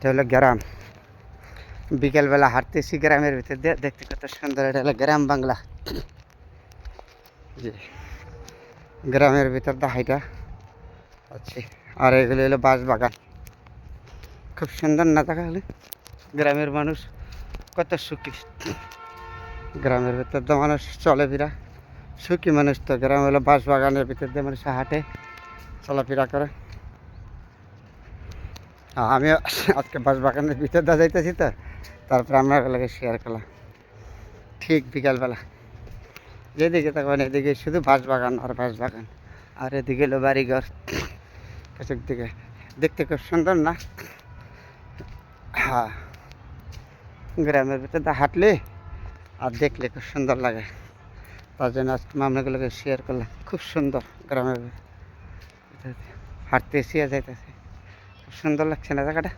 এটা হলো গ্রাম। বিকেলবেলা হাঁটতেছি গ্রামের ভিতর দিয়ে, দেখতে কত সুন্দর। এটা হলো গ্রাম বাংলা। জি, গ্রামের ভিতর দিয়ে হাইটা আচ্ছা। আর এগুলো হলো বাঁশ বাগান। খুব সুন্দর না দেখা হলে? গ্রামের মানুষ কত সুখী। গ্রামের ভিতর দিয়ে মানুষ চলে ফিরা সুখী মানুষ। তো গ্রাম হলো বাঁশ বাগানের ভিতর দিয়ে মানুষ হাঁটে, চলাফেরা করে। আমি আজকে বাঁশ বাগানের ভিতর দিয়ে যাইতেছি, তো তারপরে আমরা এগুলোকে শেয়ার করলাম। ঠিক বিকালবেলা যেদিকে তখন এদিকে শুধু বাঁশ বাগান আর বাঁশ বাগান, আর এদিকে হলো বাড়িঘর কিছুক দিকে। দেখতে খুব সুন্দর না? হ্যাঁ, গ্রামের ভিতর দিয়ে হাঁটলে আর দেখলে খুব সুন্দর লাগে। তার জন্য আজকে মামলাগুলোকে শেয়ার করলাম। খুব সুন্দর গ্রামের ভিতর হাঁটতেছি আর যাইতেছি। খুব সুন্দর লাগছে না জায়গাটা?